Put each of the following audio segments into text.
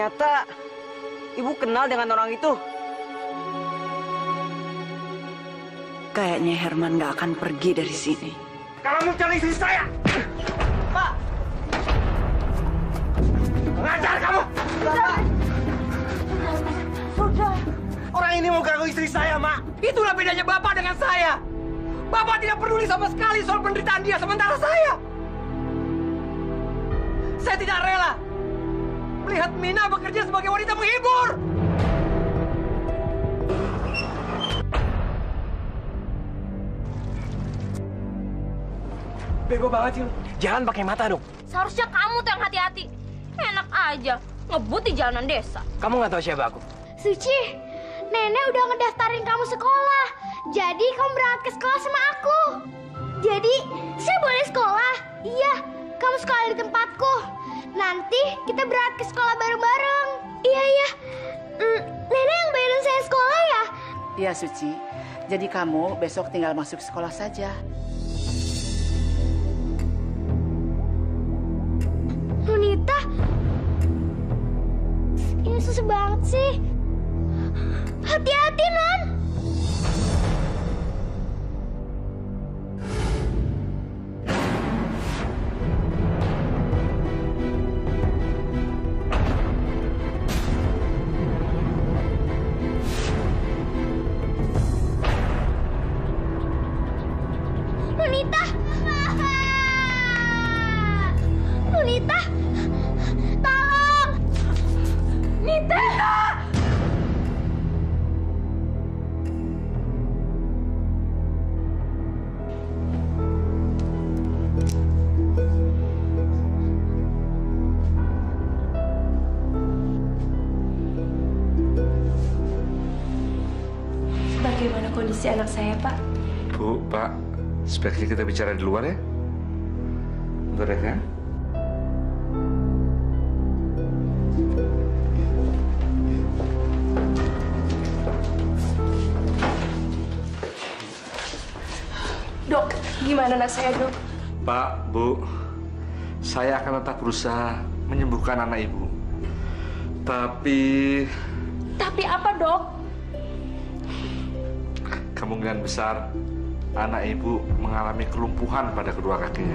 Ternyata ibu kenal dengan orang itu. Kayaknya Herman nggak akan pergi dari sini. Kamu mencari istri saya! Pak! Mengajar kamu! Pak! Sudah. Orang ini mau ganggu istri saya, Mak. Itulah bedanya Bapak dengan saya. Bapak tidak peduli sama sekali soal penderitaan dia, sementara saya tidak rela melihat Mina bekerja sebagai wanita menghibur. Bego banget sih. Jalan pakai mata dong. Seharusnya kamu tuh yang hati-hati. Enak aja, ngebut di jalanan desa. Kamu nggak tahu siapa aku? Suci, Nenek udah ngedaftarin kamu sekolah. Jadi kamu berangkat ke sekolah sama aku. Jadi, saya boleh sekolah? Iya, kamu sekolah di tempatku. Nanti kita berangkat ke sekolah bareng-bareng. Iya, iya. Nenek yang bayarin saya sekolah ya? Iya, Suci. Jadi kamu besok tinggal masuk sekolah saja. Nunita, ini susah banget sih. Hati-hati, Non. Nunita! Nunita! Tolong! Nita! Bagaimana kondisi anak saya, Pak? Bu, Pak, sebaiknya kita bicara di luar ya? Bentar ya, kan? Dok, gimana anak saya, Dok? Pak, Bu, saya akan tetap berusaha menyembuhkan anak Ibu. Tapi apa, Dok? kemungkinan besar anak Ibu mengalami kelumpuhan pada kedua kakinya.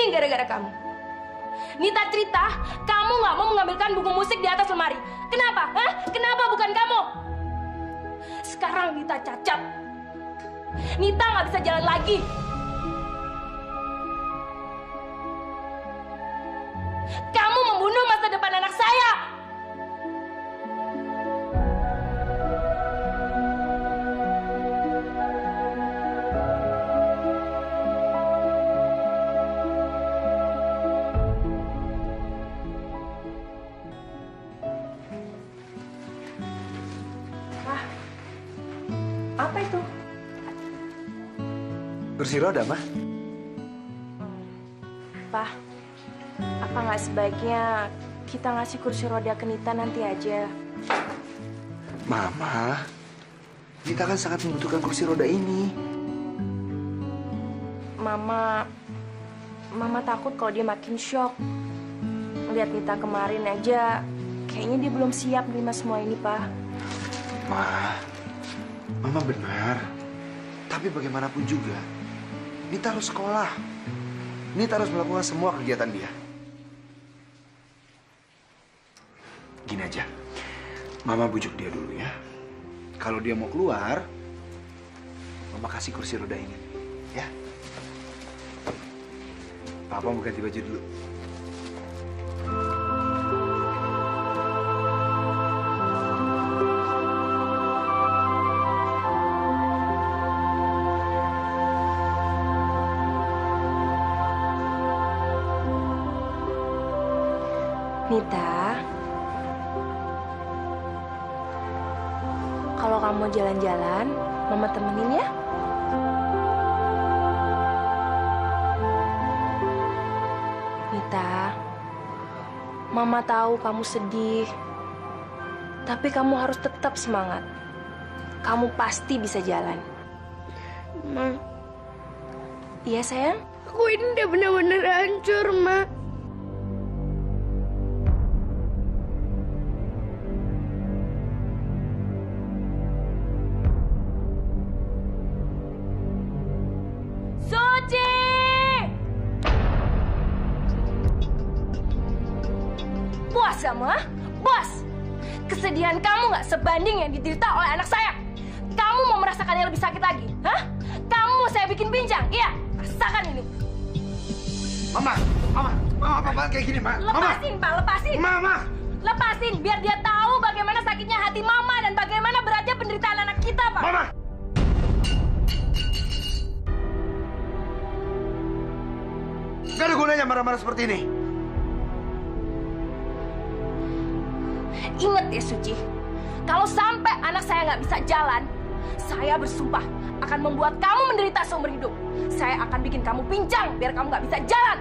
Gara-gara kamu. Nita cerita, kamu nggak mau mengambilkan buku musik di atas lemari. Kenapa? Hah? Kenapa bukan kamu? Sekarang Nita cacat. Nita nggak bisa jalan lagi. Kamu membunuh masa depan anak saya. Apa itu? Kursi roda, Ma. Pak, apa nggak sebaiknya kita ngasih kursi roda ke Nita nanti aja? Mama, Nita kan sangat membutuhkan kursi roda ini. Mama takut kalau dia makin shock. Lihat Nita kemarin aja, kayaknya dia belum siap menerima semua ini, Pak. Mama benar. Tapi bagaimanapun juga, Nita harus sekolah. Nita harus melakukan semua kegiatan dia. Gini aja, Mama bujuk dia dulu ya. Kalau dia mau keluar, Mama kasih kursi roda ini, ya. Papa mau ganti baju dulu. Nita, kalau kamu mau jalan-jalan, Mama temenin ya. Nita, Mama tahu kamu sedih, tapi kamu harus tetap semangat. Kamu pasti bisa jalan. Ma, Iya sayang? aku ini udah benar-benar hancur, Ma. Suci! Puas kamu, ha? Puas? Kesedihan kamu nggak sebanding yang diderita oleh anak saya. Kamu mau merasakan yang lebih sakit lagi, hah? Kamu mau saya bikin pincang, iya? Rasakan ini. Mama apa kayak gini, Ma? Lepasin, Pak, lepasin. Mama! Lepasin, biar dia tahu bagaimana sakitnya hati Mama dan bagaimana beratnya penderitaan anak kita, Pak. Mama! Gak ada gunanya marah-marah seperti ini. Ingat ya, Suci. Kalau sampai anak saya nggak bisa jalan, saya bersumpah akan membuat kamu menderita seumur hidup. Saya akan bikin kamu pincang biar kamu nggak bisa jalan.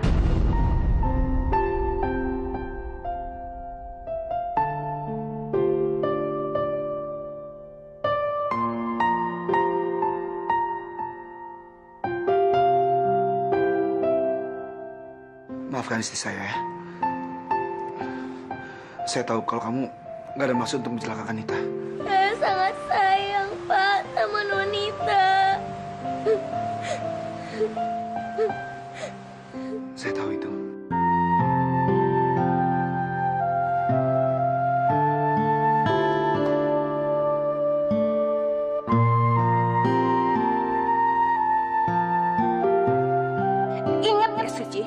Maafkan istri saya ya. Saya tahu kalau kamu nggak ada maksud untuk mencelakakan Nita. Saya sangat sayang, Pak, sama Nonita. Saya tahu itu. Ingat ya, Suci.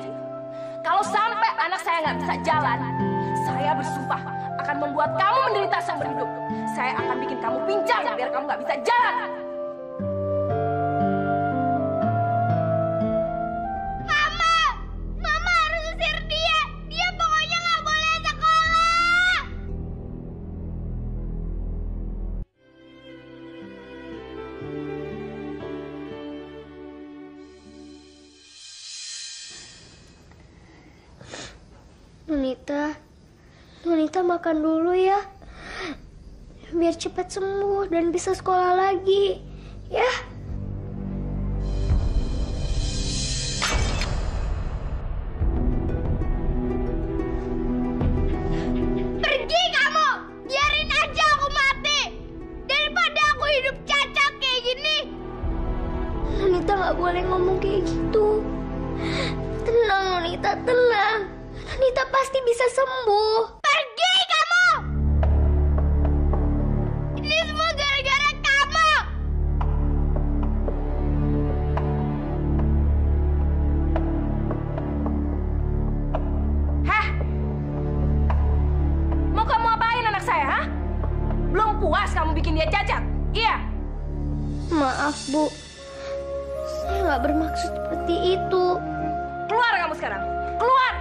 Kalau sampai anak saya nggak bisa jalan, saya bersumpah akan membuat kamu menderita seumur hidup. Saya akan bikin kamu pincang biar kamu nggak bisa jalan. Mama harus usir dia. Dia pokoknya nggak boleh sekolah. Nonita makan dulu ya. Biar cepat sembuh dan bisa sekolah lagi. Ya. Pergi kamu! Biarin aja aku mati! Daripada aku hidup cacat kayak gini. Nonita nggak boleh ngomong kayak gitu. Tenang, Nonita, tenang. Nonita pasti bisa sembuh. Pergi kamu! Ini semua gara-gara kamu! Hah? Mau kamu apain anak saya, ha? Belum puas kamu bikin dia cacat? Iya. Maaf, Bu. Saya nggak bermaksud seperti itu. Keluar kamu sekarang. Keluar!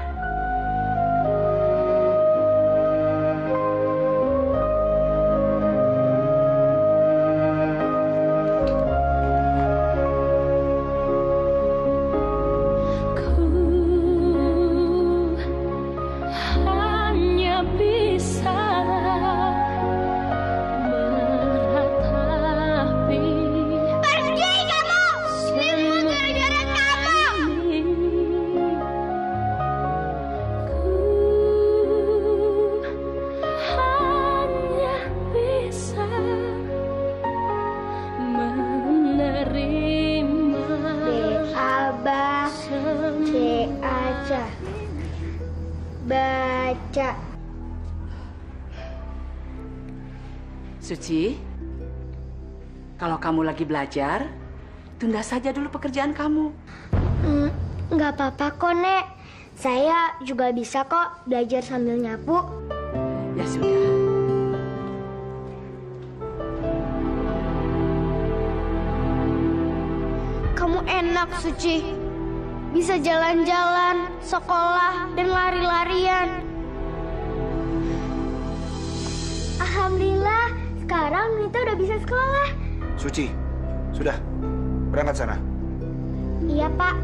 Pergi kamu! Ini semua gara-gara kamu! Baca. Suci, kalau kamu lagi belajar, tunda saja dulu pekerjaan kamu. Nggak apa-apa kok, Nek. Saya juga bisa kok belajar sambil nyapu. Ya sudah. Kamu enak, Suci. Bisa jalan-jalan, sekolah, dan lari-larian. Alhamdulillah, sekarang Nita udah bisa sekolah. Suci, sudah. Berangkat sana. Iya, Pak.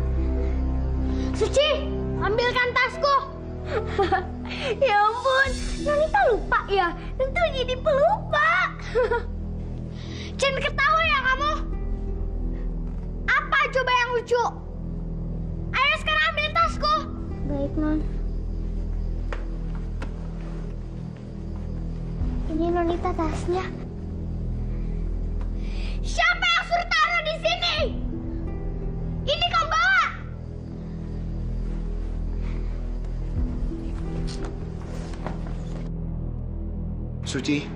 Suci, ambilkan tasku. Ya ampun, Nonita lupa ya. Nanti jadi pelupa. Jangan ketawa ya kamu. Apa coba yang lucu? Ayo sekarang ambil tasku. Baik, Non. Ini Nonita tasnya. Siapa yang suruh taruh di sini? Ini kau bawa. Suci,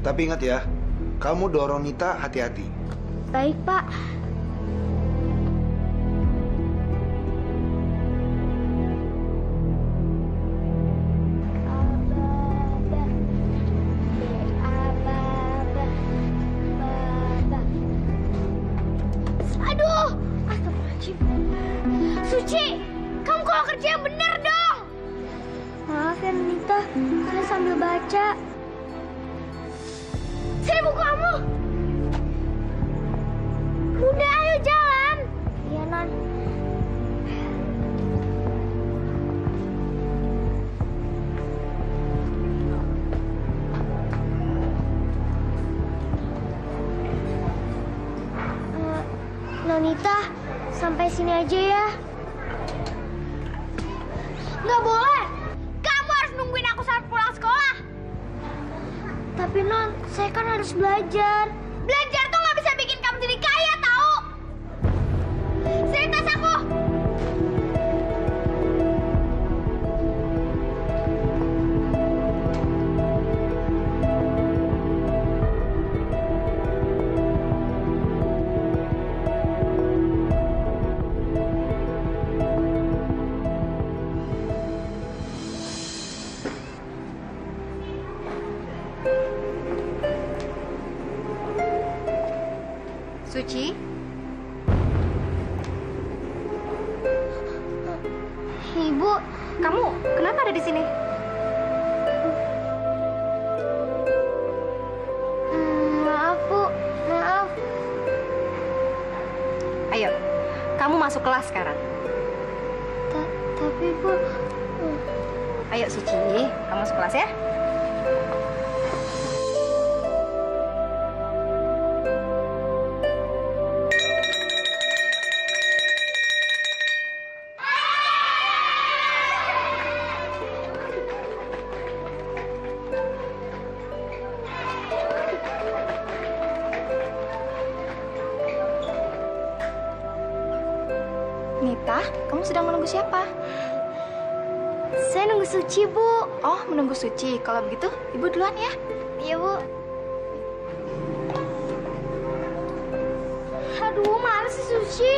tapi ingat ya, kamu dorong Nita hati-hati. Baik, Pak. Aduh, astagfirullahaladzim. Suci, kamu kalau kerja yang benar dong. Maaf ya, Nita. Saya sambil baca. Sini buku kamu. Udah, ayo jalan. Iya, Non. Nonita, sampai sini aja ya. Nggak boleh. Kamu harus nungguin aku sampai pulang sekolah. Tapi Non, saya kan harus belajar. Belajar tuh nggak bisa bikin kamu jadi kaya, tahu? Sini tas aku. Suci? Ibu, Kamu kenapa ada di sini? Maaf, Bu. Maaf. Ayo, kamu masuk kelas sekarang. Tapi, Bu... Ayo Suci, kamu masuk kelas ya. Nita, kamu sedang menunggu siapa? Saya nunggu Suci, Bu. Oh, menunggu Suci. Kalau begitu, Ibu duluan ya. Iya, Bu. Aduh, mana sih Suci?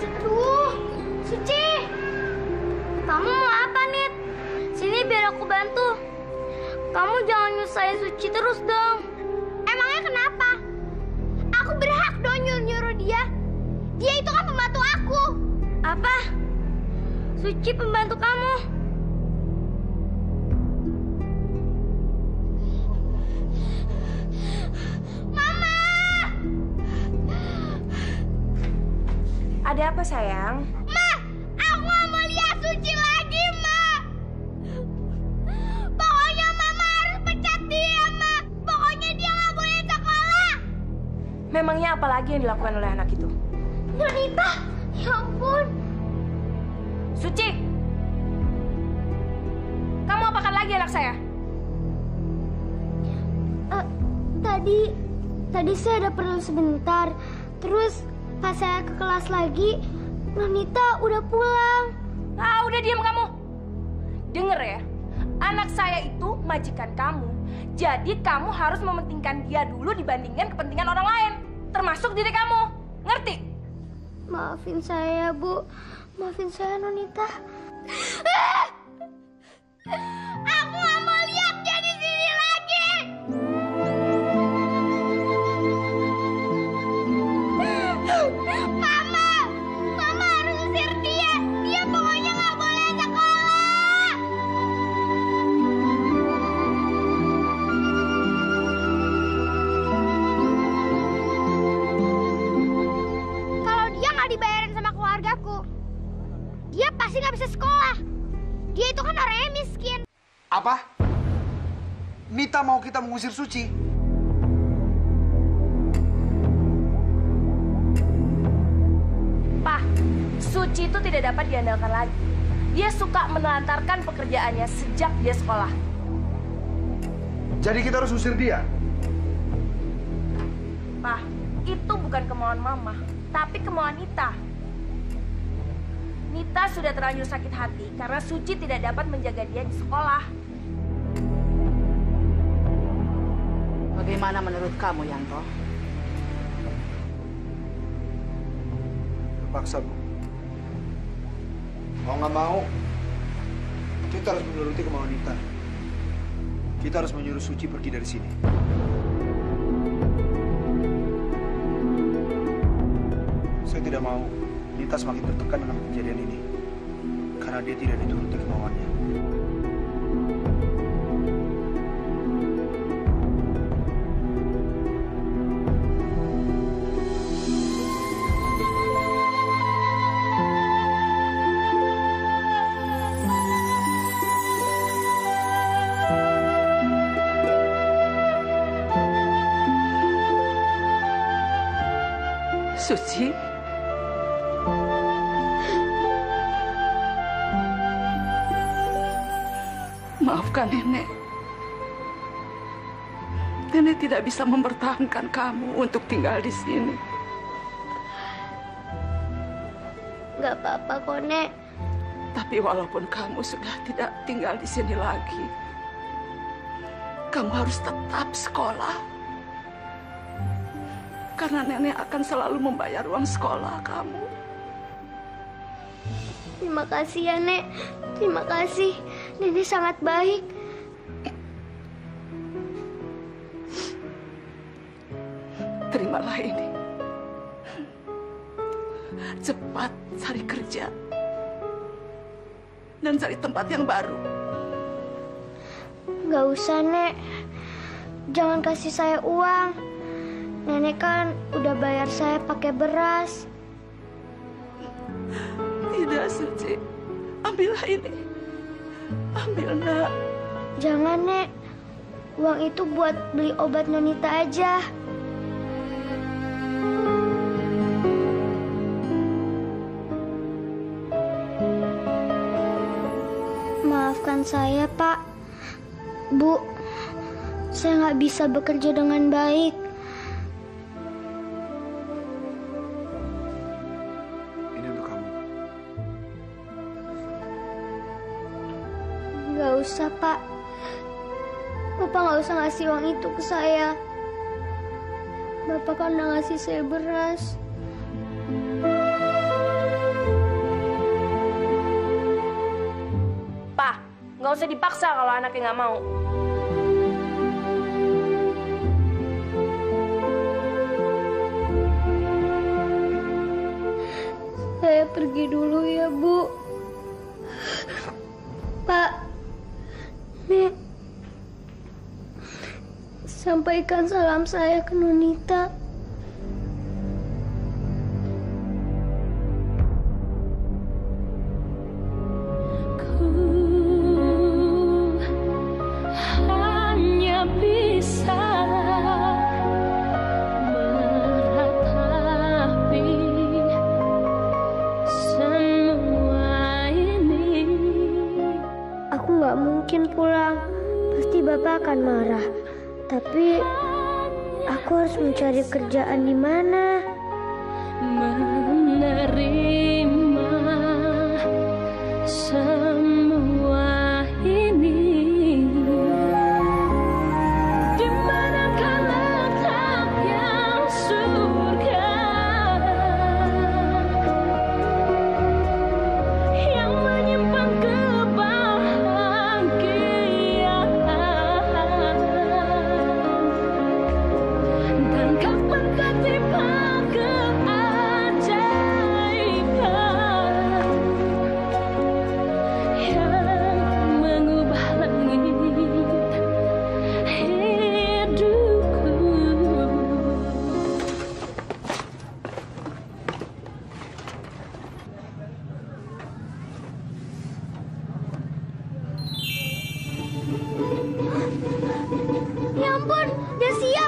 Aduh, Suci. Kamu mau apa, Nit? Sini biar aku bantu. Kamu jangan nyusahin Suci terus dong. Emangnya kenapa? Aku berhak dong nyuruh dia. Dia itu kan pembantu aku. Apa? Suci pembantu kamu. Mama! Ada apa sayang? Ma! Aku nggak mau lihat Suci lagi, Ma! Pokoknya Mama harus pecat dia, Ma! Pokoknya dia nggak boleh sekolah! Memangnya apa lagi yang dilakukan oleh anak itu? Nonita! Ya ampun! Suci! Kamu apakan lagi anak saya? Tadi saya ada perlu sebentar. Terus pas saya ke kelas lagi, Nonita udah pulang. Ah, udah diam kamu. Dengar ya, anak saya itu majikan kamu. Jadi kamu harus mementingkan dia dulu dibandingkan kepentingan orang lain. Termasuk diri kamu. Ngerti? Maafin saya, Bu. Maafin saya, Nonita. Aku gak mau lihat dia di sini lagi. Mama harus usir dia. Dia pokoknya gak boleh sekolah. Kalau dia nggak dibayarin sama keluargaku, dia pasti nggak bisa sekolah. Dia itu kan orang yang miskin. Apa? Nita mau kita mengusir Suci? Pak, Suci itu tidak dapat diandalkan lagi. Dia suka menelantarkan pekerjaannya sejak dia sekolah. Jadi kita harus usir dia? Pak, itu bukan kemauan Mama, tapi kemauan Nita. Nita sudah terlanjur sakit hati karena Suci tidak dapat menjaga dia di sekolah. Bagaimana menurut kamu, Yanto? Terpaksa, Bu. Mau nggak mau, kita harus menuruti kemauan Nita. Kita harus menyuruh Suci pergi dari sini. Saya tidak mau Nita semakin tertekan dengan kejadian ini. Karena dia tidak dituruti kemauannya. Suci? Maafkan Nenek. Nenek tidak bisa mempertahankan kamu untuk tinggal di sini. Gak apa-apa kok, Nek. Tapi walaupun kamu sudah tidak tinggal di sini lagi, kamu harus tetap sekolah. Karena Nenek akan selalu membayar uang sekolah kamu. Terima kasih ya, Nek. Terima kasih. Nenek sangat baik. Terimalah ini. Cepat cari kerja. Dan cari tempat yang baru. Gak usah, Nek. Jangan kasih saya uang. Nenek kan udah bayar saya pakai beras. Tidak, Suci. Ambillah ini. Ambil, Nak. Jangan, Nek. Uang itu buat beli obat Nonita aja. Maafkan saya, Pak. Bu, saya nggak bisa bekerja dengan baik. Ini untuk kamu. Nggak usah, Pak. Bapak nggak usah ngasih uang itu ke saya. Bapak kan udah ngasih saya beras. Pak, nggak usah dipaksa kalau anaknya nggak mau. Saya pergi dulu ya, Bu. Pak, Nek, sampaikan salam saya ke Nonita. Hanya bisa meratapi semua ini. Aku nggak mungkin pulang. Pasti Bapak akan marah. Tapi aku harus mencari kerjaan di mana? Menerima semua ini. Di manakah letak yang surga?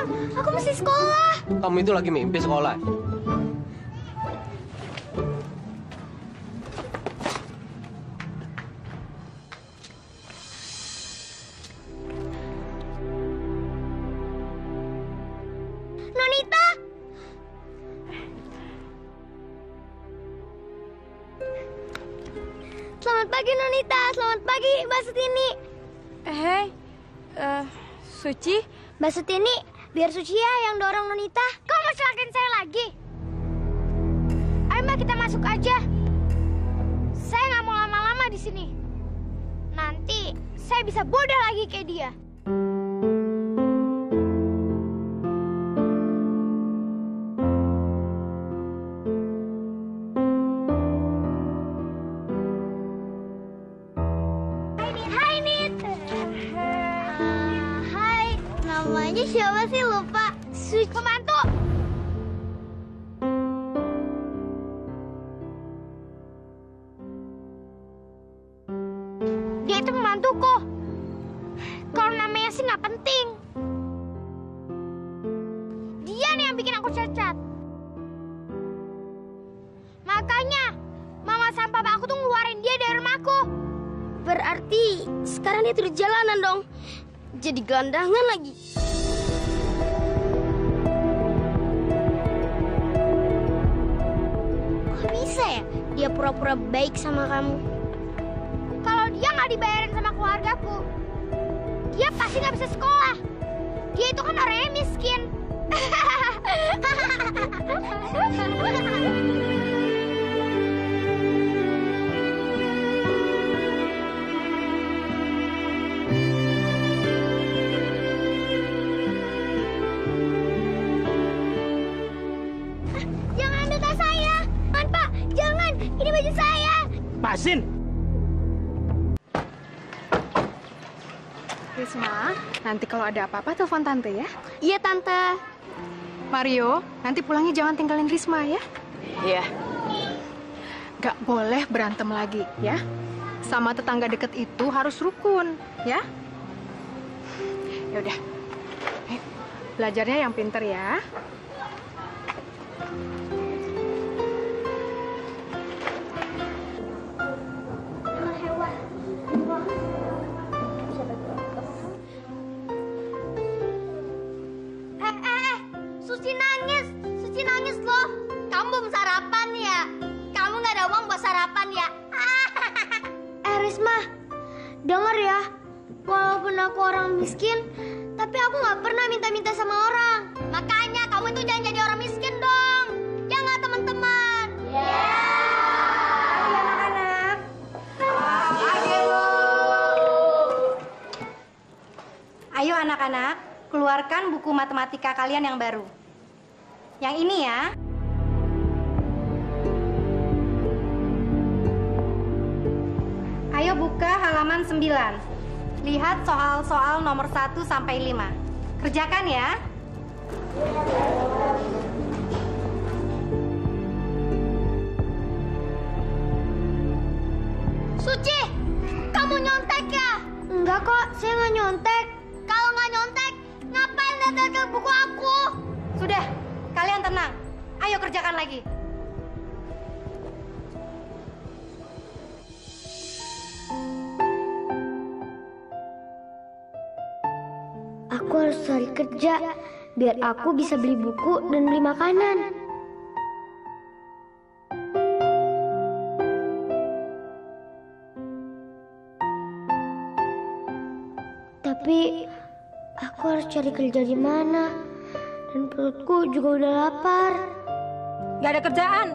Bang, aku mesti sekolah. Kamu itu lagi mimpi sekolah. Nonita! Selamat pagi, Nonita. Selamat pagi, Mbak Sutini. Suci? Mbak Sutini, biar Suci ya yang dorong Nonita. Kau mau celakain saya lagi? Ayo Mbak, kita masuk aja. Saya nggak mau lama-lama di sini. Nanti saya bisa bodoh lagi kayak dia. Hai Nit. Hai, namanya siapa sih lupa? Suci. Pembantu. Dia itu pembantuku. Kalau namanya sih nggak penting. Dia nih yang bikin aku cacat. Makanya mama sama papa aku tuh ngeluarin dia dari rumahku. Berarti sekarang dia tuh di jalanan dong. Jadi gelandangan lagi. Kok bisa ya dia pura-pura baik sama kamu? Kalau dia nggak dibayarin sama keluargaku, dia pasti nggak bisa sekolah. Dia itu kan orangnya miskin. Jangan ambil tas saya. Jangan, Pak. Jangan. Ini baju saya. Pasin! Risma, nanti kalau ada apa-apa telepon Tante ya. Iya, Tante. Mario, nanti pulangnya jangan tinggalin Risma ya. Iya. Gak boleh berantem lagi ya. Sama tetangga deket itu harus rukun ya. Ya udah. Ayo, belajarnya yang pinter ya. Suci nangis. Suci nangis loh. Kamu belum sarapan ya? Kamu nggak ada uang buat sarapan ya? Risma, denger ya. Walaupun aku orang miskin, tapi aku nggak pernah minta-minta sama orang. Makanya kamu itu jangan jadi orang miskin dong. Jangan teman-teman. Ayo anak-anak. Ayo anak-anak, keluarkan buku matematika kalian yang baru. Yang ini ya. Ayo buka halaman 9. Lihat soal-soal nomor 1 sampai 5. Kerjakan ya. Suci, kamu nyontek ya? Enggak kok, saya nggak nyontek. Kalau nggak nyontek, ngapain lihat buku aku? Sudah, kalian tenang. Ayo kerjakan lagi. Aku harus cari kerja biar aku bisa beli buku dan beli makanan. Tapi aku harus cari kerja di mana? Dan perutku juga udah lapar. Gak ada kerjaan.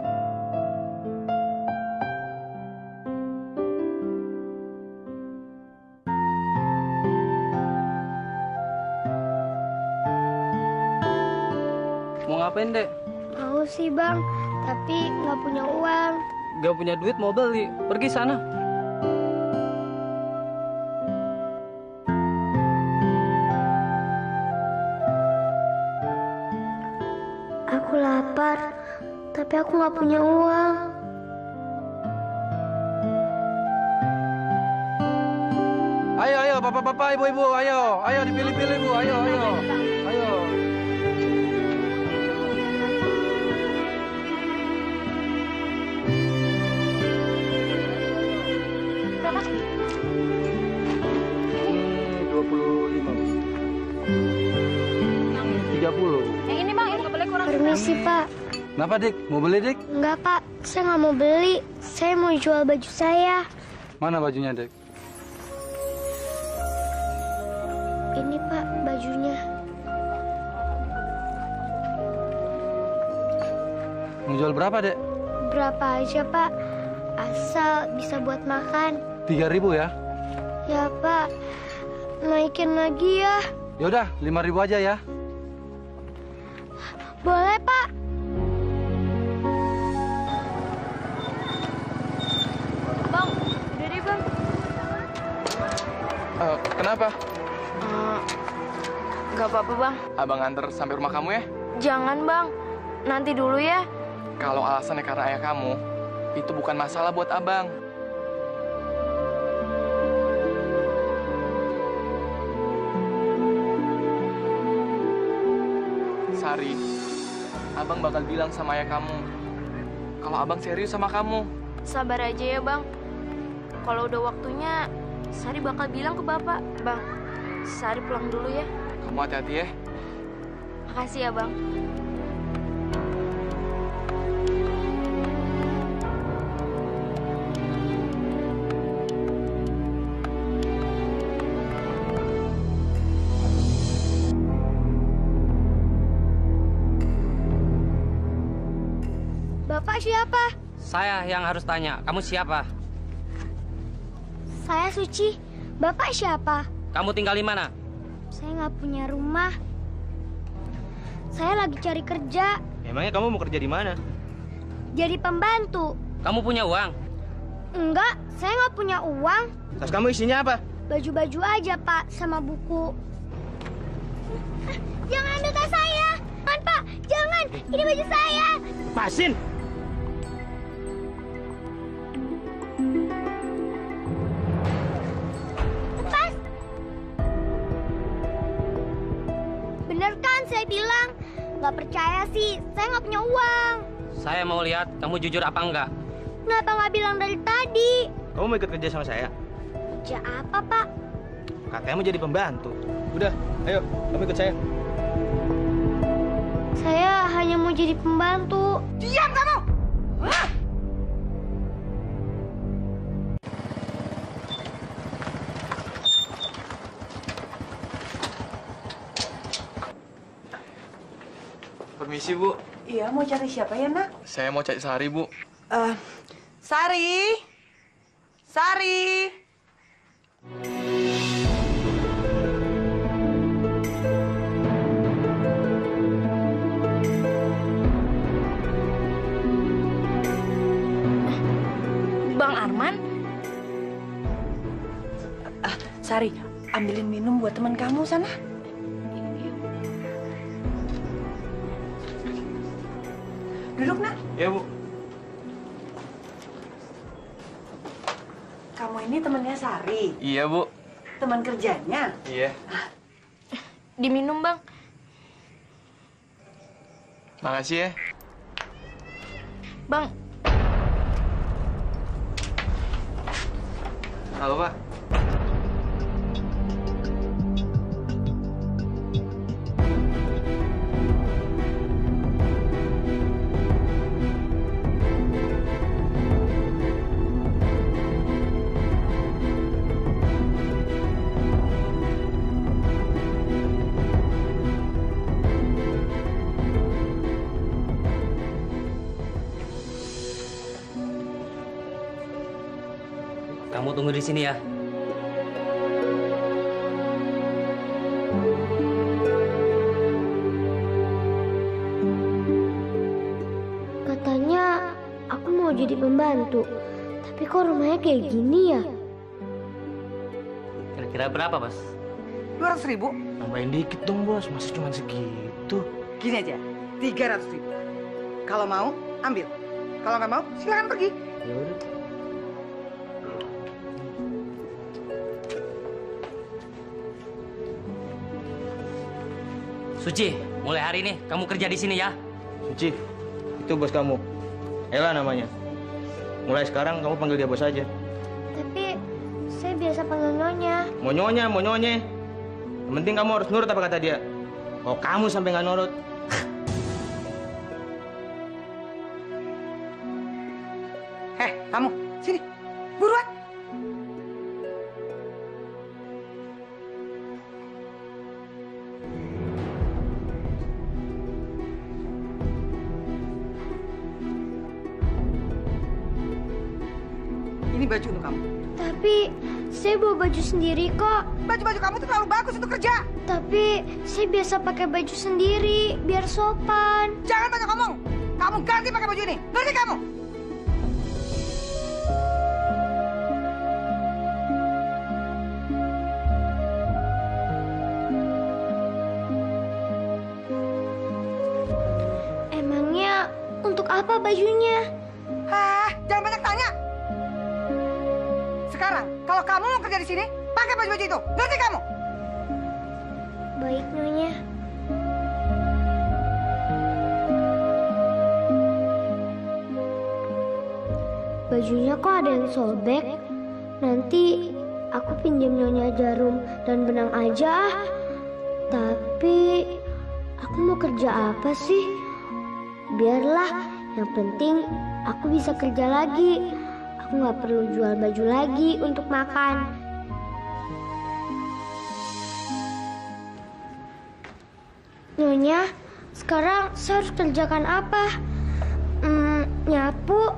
Mau ngapain, Dek? Mau sih bang, tapi nggak punya uang. Gak punya duit mau beli. Pergi sana. Aku lapar, tapi aku nggak punya uang. Ayo, bapak-bapak, ibu-ibu, ayo dipilih-pilih, Bu, ayo. 30. Yang ini bang, ini nggak boleh kurang. Permisi, Pak. Kenapa, Dik? Mau beli, Dik? Enggak, Pak. Saya nggak mau beli. Saya mau jual baju saya. Mana bajunya, Dik? Ini, Pak, bajunya. Mau jual berapa, Dek? Berapa aja, Pak. Asal bisa buat makan. 3.000 ya? Ya, Pak. Naikin lagi ya. Yaudah, 5.000 aja ya. Boleh, Pak. Bang, udah deh bang. Kenapa? Gak apa-apa bang. Abang antar sampai rumah kamu ya? Jangan bang, nanti dulu ya. Kalau alasannya karena ayah kamu, itu bukan masalah buat abang. Sari, abang bakal bilang sama ayah kamu kalau abang serius sama kamu. Sabar aja ya bang. Kalau udah waktunya, Sari bakal bilang ke bapak. Bang, Sari pulang dulu ya. Kamu hati-hati ya. Makasih ya bang. Bapak siapa? Saya yang harus tanya, kamu siapa? Saya Suci. Bapak siapa? Kamu tinggal di mana? Saya nggak punya rumah. Saya lagi cari kerja. Emangnya kamu mau kerja di mana? Jadi pembantu. Kamu punya uang? Enggak, saya nggak punya uang. Tas kamu isinya apa? Baju-baju aja, Pak, sama buku. Jangan ambil tas saya. Jangan, Pak. Jangan. Ini baju saya. Pasin! Lepas. Bener kan saya bilang? Nggak percaya sih, saya nggak punya uang. Saya mau lihat kamu jujur apa enggak. Kenapa nggak bilang dari tadi? Kamu mau ikut kerja sama saya? Kerja apa, Pak? Katanya mau jadi pembantu. Udah, ayo, kamu ikut saya. Saya hanya mau jadi pembantu. Diam kamu! Hah? Permisi, Bu. Iya, mau cari siapa ya, nak? Saya mau cari Sari, Bu. Sari! Sari! Bang Arman? Sari, ambilin minum buat teman kamu sana. Duduk, nak. Ya, Bu. Kamu ini temannya Sari. Iya, Bu. Teman kerjanya. Iya. Diminum bang. Makasih ya. Bang, Halo, Pak. Kamu tunggu di sini ya. Katanya aku mau jadi pembantu. Tapi kok rumahnya kayak gini ya? Kira-kira berapa, Bos? 200.000. Nambahin dikit dong, Bos. Masa cuma segitu? Gini aja, 300.000. Kalau mau, ambil. Kalau nggak mau, silakan pergi. Ya udah. Suci, mulai hari ini kamu kerja di sini ya. Suci, itu bos kamu. Ella namanya. Mulai sekarang kamu panggil dia bos aja. Tapi saya biasa panggil Nyonya. Mau nyonya. Yang penting kamu harus nurut apa kata dia. Kalau kamu sampai nggak nurut, Kamu, sini, buruan. Ini baju untuk kamu. Tapi saya bawa baju sendiri kok. Baju-baju kamu tuh terlalu bagus untuk kerja. Tapi saya biasa pakai baju sendiri biar sopan. Jangan banyak ngomong. Kamu ganti pakai baju ini. Ngerti kamu? Emangnya untuk apa bajunya? Jangan banyak tanya. Sekarang, kalau kamu mau kerja di sini, pakai baju-baju itu. Ngerti kamu? Baik, Nyonya. Bajunya kok ada yang sobek? Nanti aku pinjam Nyonya jarum dan benang aja ah. Tapi aku mau kerja apa sih? Biarlah, yang penting aku bisa kerja lagi. Aku nggak perlu jual baju lagi untuk makan. Nyonya, sekarang saya harus kerjakan apa? Nyapu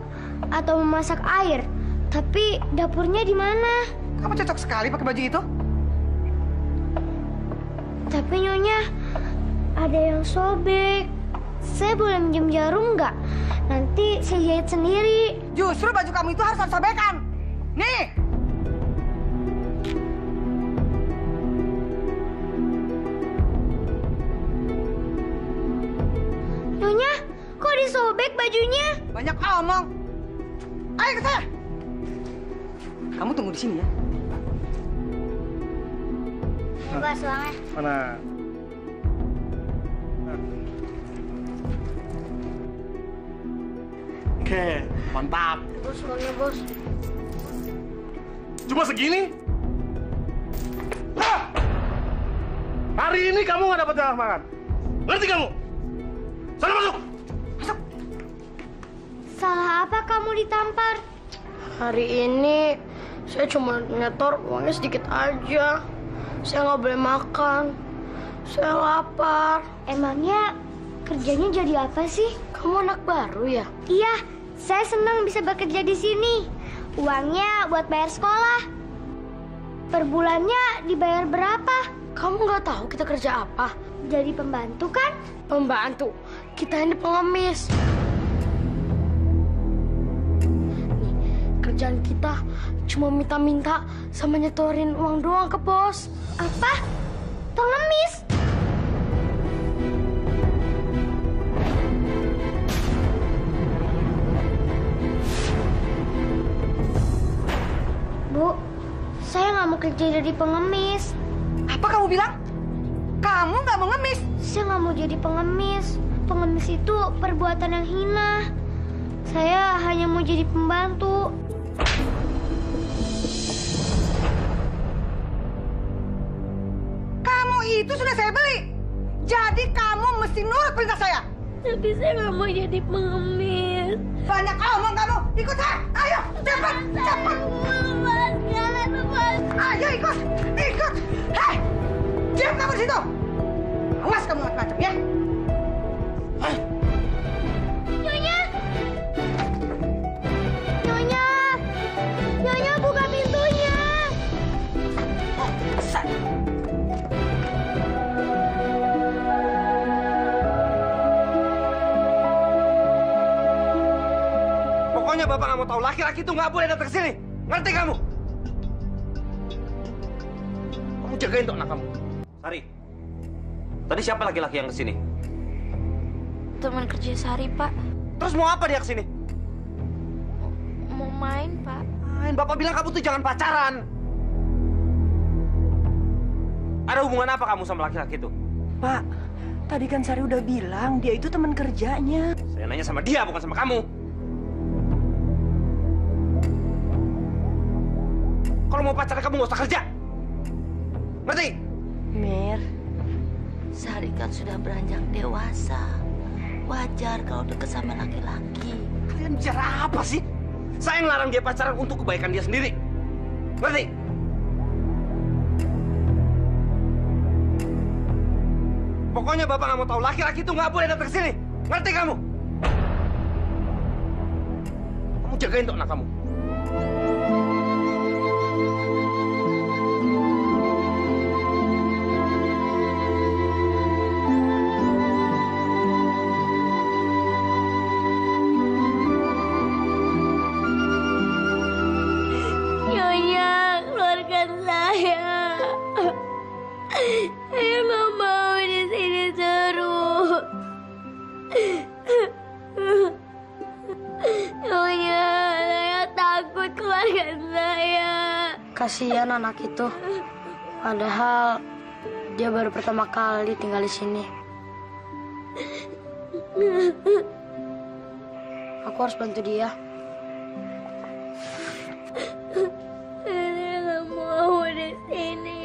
atau memasak air? Tapi dapurnya di mana? Kamu cocok sekali pakai baju itu. Tapi Nyonya, ada yang sobek. Saya boleh minjem jarum nggak? Nanti saya jahit sendiri. Justru baju kamu itu harus sobekan. Nih. Nyonya, kok disobek bajunya? Banyak omong. Ayo ke sana. Kamu tunggu di sini ya. Bos, uangnya. Mana? Oke, mantap. Bos, uangnya bos. Cuma segini? Hah! Hari ini kamu nggak dapat jatah makan. Ngerti kamu? Sana masuk. Masuk. Salah apa kamu ditampar? Hari ini saya cuma nyetor uangnya sedikit aja. Saya nggak boleh makan. Saya lapar. Emangnya kerjanya jadi apa sih? Kamu anak baru ya? Iya, saya senang bisa bekerja di sini. Uangnya buat bayar sekolah. Per bulannya dibayar berapa? Kamu nggak tahu kita kerja apa? Jadi pembantu kan? Pembantu? Kita ini pengemis. Kerjaan kita cuma minta-minta sama nyetorin uang doang ke bos. Apa? Pengemis? Bu, saya nggak mau kerja jadi pengemis. Apa kamu bilang? Kamu nggak mau ngemis? Saya nggak mau jadi pengemis. Pengemis itu perbuatan yang hina. Saya hanya mau jadi pembantu. Kamu itu sudah saya beli. Jadi kamu mesti nurut perintah saya. Tapi saya nggak mau jadi pengemis. Banyak omong kamu. Ikut saya. Ayo, cepat, cepat. Ayo ikut, ikut. Hei, diam kamu di situ. Awas kamu macam-macam ya. Nyonya! Nyonya! Nyonya, buka pintunya! Pokoknya Bapak nggak mau tahu. Laki-laki itu nggak boleh datang ke sini. Ngerti kamu? Kamu jagain tuh anak kamu. Sari, tadi siapa laki-laki yang kesini? Teman kerja Sari, Pak. Terus mau apa dia kesini? Mau main, Pak. Main. Bapak bilang kamu tuh jangan pacaran. Ada hubungan apa kamu sama laki-laki itu? Pak, tadi kan Sari udah bilang dia itu teman kerjanya. Saya nanya sama dia, bukan sama kamu. Kalau mau pacaran kamu nggak usah kerja. Ngerti? Mir, Sari kan sudah beranjak dewasa. Wajar kalau deket sama laki-laki. Kalian bicara apa sih? Saya ngelarang dia pacaran untuk kebaikan dia sendiri. Ngerti? Pokoknya Bapak nggak mau tahu laki-laki itu nggak boleh datang ke sini. Ngerti kamu? Kamu jagain tuh anak kamu. Nyonya, keluarkan saya. Saya nggak mau di sini terus. Nyonya, saya takut keluarkan saya. Kasihan anak itu. Padahal dia baru pertama kali tinggal di sini. Aku harus bantu dia. Saya nggak mau di sini.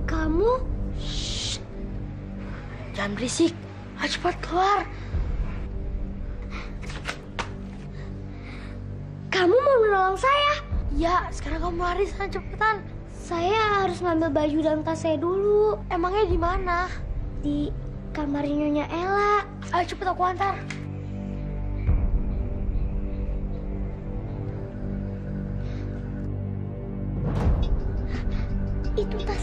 Kamu? Jangan berisik. Ayo cepat keluar. Kamu mau menolong saya? Ya, sekarang kamu lari sana cepetan. Saya harus ngambil baju dan tas saya dulu. Emangnya di mana? Di kamar Nyonya Ella. Ayo cepet aku antar. Itu tas